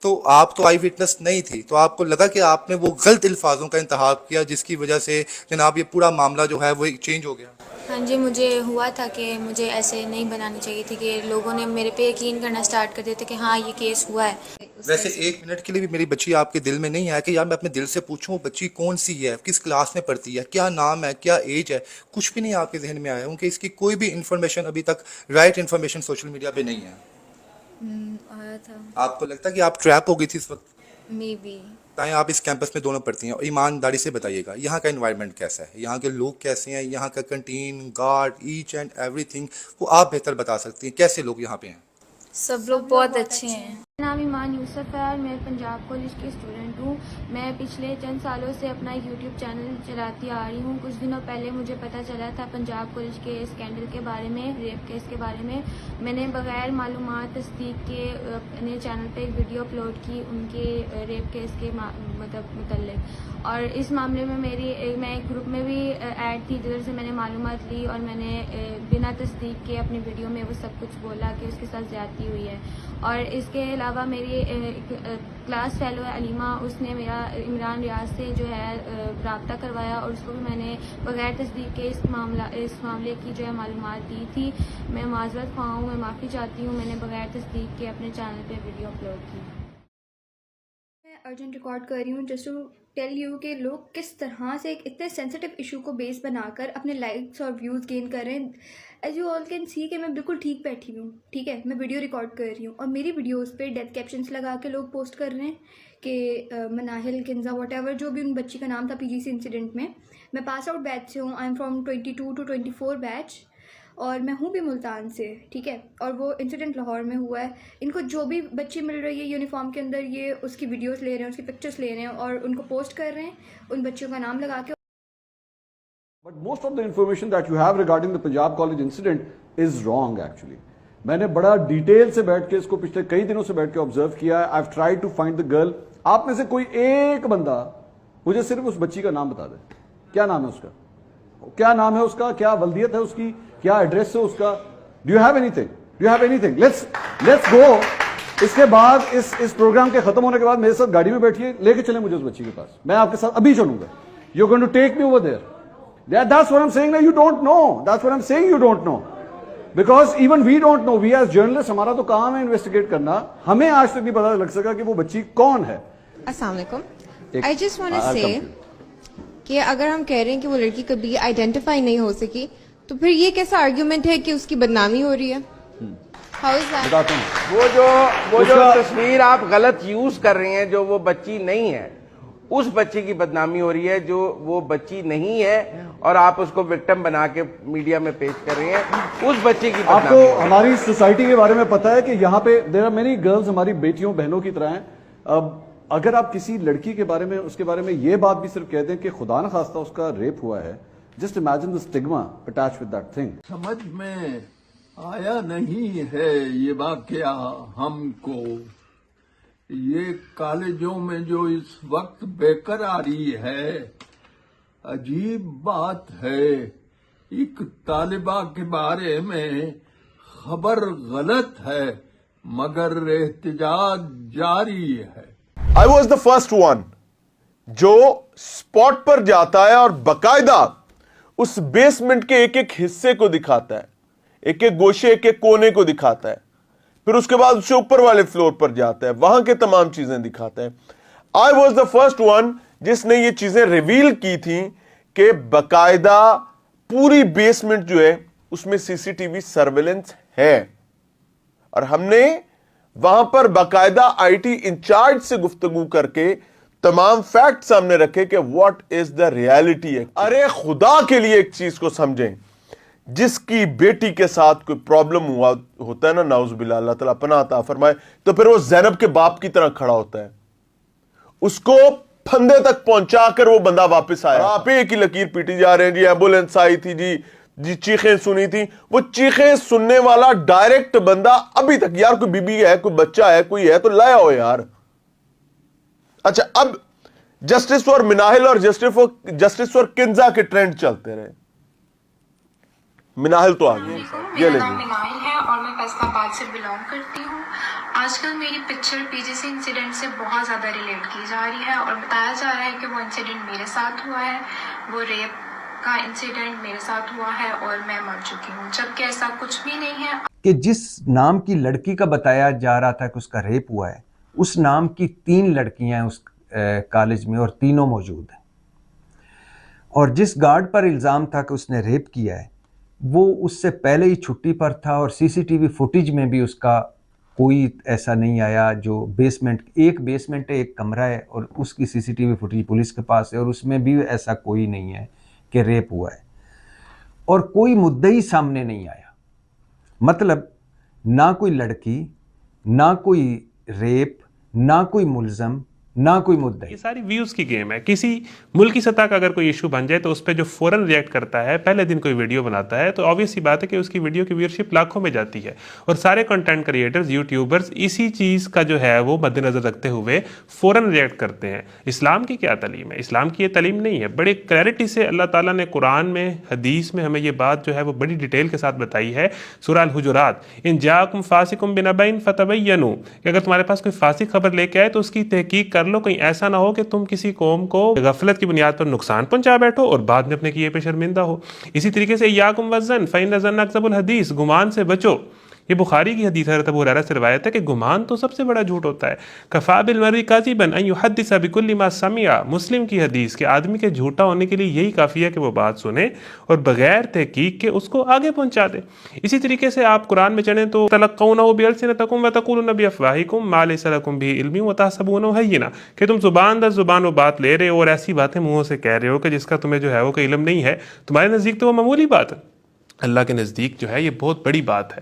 تو آپ تو آئی وٹنس نہیں تھی، تو آپ کو لگا کہ آپ نے وہ غلط الفاظوں کا انتخاب کیا جس کی وجہ سے جناب یہ پورا معاملہ جو ہے وہ چینج ہو گیا؟ ہاں جی، مجھے ہوا تھا کہ مجھے ایسے نہیں بنانی چاہیے تھی کہ لوگوں نے میرے پہ یقین کرنا سٹارٹ کر دیتے کہ ہاں یہ کیس ہوا ہے اس ویسے طرح سے۔ ایک منٹ کے لیے بھی میری بچی آپ کے دل میں نہیں آیا کہ یار میں اپنے دل سے پوچھوں وہ بچی کون سی ہے، کس کلاس میں پڑھتی ہے، کیا نام ہے، کیا ایج ہے؟ کچھ بھی نہیں آپ کے ذہن میں آیا کیونکہ اس کی کوئی بھی انفارمیشن ابھی تک رائٹ انفارمیشن سوشل میڈیا پہ نہیں ہے؟ آیا تھا آپ کو لگتا ہے کہ آپ ٹریپ ہو گئی تھی اس وقت؟ Maybe. بتائیں، آپ اس کیمپس میں دونوں پڑھتی ہیں اور ایمانداری سے بتائیے گا یہاں کا انوائرمنٹ کیسا ہے، یہاں کے لوگ کیسے ہیں، یہاں کا کنٹین گارڈ ایچ اینڈ ایوری تھنگ وہ آپ بہتر بتا سکتی ہیں، کیسے لوگ یہاں پہ ہیں؟ سب لوگ بہت اچھے ہیں۔ میرا نام ایمان یوسف ہے اور میں پنجاب کالج کی اسٹوڈنٹ ہوں۔ میں پچھلے چند سالوں سے اپنا یوٹیوب چینل چلاتی آ رہی ہوں۔ کچھ دنوں پہلے مجھے پتہ چلا تھا پنجاب کالج کے اسکینڈل کے بارے میں، ریپ کیس کے بارے میں۔ میں نے بغیر معلومات تصدیق کے اپنے چینل پہ ایک ویڈیو اپلوڈ کی ان کے ریپ کیس کے متعلق، اور اس معاملے میں میں ایک گروپ میں بھی ایڈ تھی جدھر سے میں نے معلومات لی، اور میں نے بنا تصدیق کے اپنی ویڈیو میں وہ سب کچھ بولا کہ اس کے ساتھ زیادتی ہوئی ہے۔ اور اس کے علاوہ میری کلاس فیلو ہے علیمہ، اس نے میرا عمران ریاض سے جو ہے رابطہ کروایا، اور اس کو بھی میں نے بغیر تصدیق کے اس معاملے کی جو ہے معلومات دی تھی۔ میں معذرت خواہ ہوں، میں معافی چاہتی ہوں، میں نے بغیر تصدیق کے اپنے چینل پہ ویڈیو اپلوڈ کی۔ میں ارجنٹ ریکارڈ کر رہی ہوں جسٹ ٹو ٹیل یو کہ لوگ کس طرح سے ایک اتنے سینسیٹیو ایشو کو بیس بنا کر اپنے لائکس اور ویوز گین کر رہے ہیں۔ As you all can see کہ میں بالکل ٹھیک بیٹھی ہوں، ٹھیک ہے، میں ویڈیو ریکارڈ کر رہی ہوں اور میری ویڈیوز پہ ڈیتھ کیپشنس لگا کے لوگ پوسٹ کر رہے ہیں کہ مناہل کنزا واٹ ایور جو بھی ان بچی کا نام تھا پی جی سی انسیڈنٹ میں۔ میں پاس آؤٹ بیچ سے ہوں، آئی ایم فرام 22 to 24 بیچ، اور میں ہوں بھی ملتان سے، ٹھیک ہے، اور وہ انسیڈنٹ لاہور میں ہوا ہے۔ ان کو جو بھی بچی مل رہی ہے یونیفارم کے اندر، یہ اس کی ویڈیوز لے رہے ہیں، اس کی پکچرز لے رہے ہیں اور ان کو پوسٹ کر رہے ہیں ان بچیوں کا نام لگا کے۔ But most of the information that you have regarding the Punjab College incident is wrong actually. میں نے بڑا ڈیٹیل سے بیٹھ کے اس کو پچھلے کئی دنوں سے بیٹھ کے آبزرو کیا ہے۔ I've tried to find the girl. آپ میں سے کوئی ایک بندہ مجھے صرف اس بچی کا نام بتا دے، کیا نام ہے اس کا، کیا نام ہے اس کا، کیا ولدیت ہے اس کی، کیا ایڈریس ہے اس کا؟ Do you have anything? Do you have anything? Let's go. اس کے بعد اس پروگرام کے ختم ہونے کے بعد میرے ساتھ گاڑی میں بیٹھیے، لے کے چلیں مجھے اس بچی کے پاس، میں آپ کے ساتھ ابھی چلوں گا۔ You're going to take me over there. That's what I'm saying. You don't know. That's what I'm saying. You don't know. Because even we don't know. We as journalists, ہمارا تو کام ہے انویسٹیگیٹ کرنا، ہمیں آج تک نہیں پتا لگ سکا کہ وہ بچی کون ہے۔ السلام علیکم۔ I just want to say کہ اگر ہم کہہ رہے ہیں کہ وہ لڑکی کبھی آئیڈینٹیفائی نہیں ہو سکی تو پھر یہ کیسا آرگیومنٹ ہے کہ اس کی بدنامی ہو رہی ہے؟ How is that؟ بتاتا ہوں۔ وہ جو تصویر آپ غلط یوز کر رہے ہیں، جو وہ بچی نہیں ہے، اس بچی کی بدنامی ہو رہی ہے جو وہ بچی نہیں ہے، اور آپ اس کو وکٹم بنا کے میڈیا میں پیش کر رہے ہیں، اس بچی کی آپ کو بدنامی ہو رہی ہے۔ ہماری سوسائٹی کے بارے میں پتا ہے کہ یہاں پہ دیر آر مینی گرلز ہماری بیٹیوں بہنوں کی طرح ہیں۔ اب اگر آپ کسی لڑکی کے بارے میں اس کے بارے میں یہ بات بھی صرف کہہ دیں کہ خدا نخواستہ اس کا ریپ ہوا ہے، just imagine the stigma attached with that thing۔ سمجھ میں آیا نہیں ہے یہ واقعہ ہم کو، یہ کالجوں میں جو اس وقت بے قراری ہے، عجیب بات ہے۔ ایک طالبہ کے بارے میں خبر غلط ہے مگر احتجاج جاری ہے۔ I was the first one جو اسپاٹ پر جاتا ہے اور باقاعدہ اس بیسمنٹ کے ایک ایک حصے کو دکھاتا ہے، ایک ایک گوشے ایک ایک کونے کو دکھاتا ہے، پھر اس کے بعد اسے اوپر والے فلور پر جاتا ہے، وہاں کے تمام چیزیں دکھاتا ہے۔ I was the first one جس نے یہ چیزیں ریویل کی تھیں کہ باقاعدہ پوری بیسمنٹ جو ہے اس میں سی سی ٹی وی سرویلنس ہے، اور ہم نے وہاں پر باقاعدہ آئی ٹی انچارج سے گفتگو کر کے تمام فیکٹ سامنے رکھے کہ واٹ از دا ریالٹی ہے۔ ارے خدا کے لیے ایک چیز کو سمجھیں، جس کی بیٹی کے ساتھ کوئی پرابلم ہوا ہوتا ہے نا، نعوذ باللہ، اللہ تعالیٰ پناہ عطا فرمائے، تو پھر وہ زینب کے باپ کی طرح کھڑا ہوتا ہے، اس کو پھندے تک پہنچا کر وہ بندہ واپس آیا۔ آپ ایک ہی لکیر پیٹی جا رہے ہیں، جی ایمبولینس آئی تھی، جی چیخیں سنی تھی۔ وہ چیخیں سننے والا ڈائریکٹ بندہ ابھی تک، یار کوئی بی بی ہے، کوئی بچہ ہے، کوئی ہے تو لایا ہو یار۔ اچھا، اب جسٹس فار مناہل اور جسٹس فار کنزا کے ٹرینڈ چلتے رہے۔ مناہل تو آ گئی، یہ لے میرا نام مناہل ہے اور میں فیصلہ آباد سے بلانگ کرتی ہوں. آج کل میری پکچر PGC انسیڈنٹ سے بہت زیادہ ریلیٹ کی جا رہی ہے اور بتایا جا رہا ہے کہ وہ انسیڈنٹ میرے ساتھ ہوا ہے, وہ ریپ کا انسیڈنٹ میرے ساتھ ہوا ہے اور میں مر چکی ہوں, جبکہ ایسا کچھ بھی نہیں ہے. کہ جس نام کی لڑکی کا بتایا جا رہا تھا کہ اس کا ریپ ہوا ہے, اس نام کی 3 لڑکیاں ہیں اس کالج میں اور تینوں موجود ہیں. اور جس گارڈ پر الزام تھا کہ اس نے ریپ کیا ہے وہ اس سے پہلے ہی چھٹی پر تھا, اور CCTV فوٹیج میں بھی اس کا کوئی ایسا نہیں آیا. جو ایک بیسمنٹ ہے, ایک کمرہ ہے, اور اس کی CCTV فوٹیج پولیس کے پاس ہے, اور اس میں بھی ایسا کوئی نہیں ہے کہ ریپ ہوا ہے, اور کوئی مدعی سامنے نہیں آیا. مطلب نہ کوئی لڑکی, نہ کوئی ریپ, نہ کوئی ملزم, نہ کوئی مدعی. یہ ساری ویوز کی گیم ہے. کسی ملک کی سطح کا اگر کوئی ایشو بن جائے تو اس پہ جو فوراً ریئیکٹ کرتا ہے, پہلے دن کوئی ویڈیو بناتا ہے, تو آبویس سی بات ہے کہ اس کی ویڈیو کی ویورشپ لاکھوں میں جاتی ہے, اور سارے کنٹینٹ کریٹرز, یوٹیوبرز اسی چیز کا جو ہے وہ مد نظر رکھتے ہوئے فوراً ریئیکٹ کرتے ہیں. اسلام کی کیا تعلیم ہے؟ اسلام کی یہ تعلیم نہیں ہے. بڑے کلیئرٹی سے اللہ تعالیٰ نے قرآن میں, حدیث میں ہمیں یہ بات جو ہے وہ بڑی ڈیٹیل کے ساتھ بتائی ہے. سورہ الحجرات, ان جاءکم فاسق بنبأ فتبینوا, کہ اگر تمہارے پاس کوئی فاسق خبر لے کے آئے تو اس کی تحقیق کر لو, کہیں ایسا نہ ہو کہ تم کسی قوم کو غفلت کی بنیاد پر نقصان پہنچا بیٹھو اور بعد میں اپنے کیے پہ شرمندہ ہو. اسی طریقے سے ایاکم والظن فإن الظن اکذب الحدیث, گمان سے بچو. یہ بخاری کی حدیث حضرت ابو ہریرہ سے روایت ہے کہ گمان تو سب سے بڑا جھوٹ ہوتا ہے. کفا بالمرء کاذبا ان یحدث بکل ما سمع, مسلم کی حدیث کہ آدمی کے جھوٹا ہونے کے لیے یہی کافی ہے کہ وہ بات سنے اور بغیر تحقیق کے اس کو آگے پہنچا دے. اسی طریقے سے آپ قرآن میں چڑھیں تو تلقونہ بألسنتکم وتقولون بافواہکم ما لیس لکم بہ علم وتحسبونہ ہینا, کہ تم زبان در زبان وہ بات لے رہے ہو اور ایسی باتیں منہوں سے کہہ رہے ہو کہ جس کا تمہیں جو ہے وہ کوئی علم نہیں ہے. تمہارے نزدیک تو وہ معمولی بات ہے, اللہ کے نزدیک جو ہے یہ بہت بڑی بات ہے.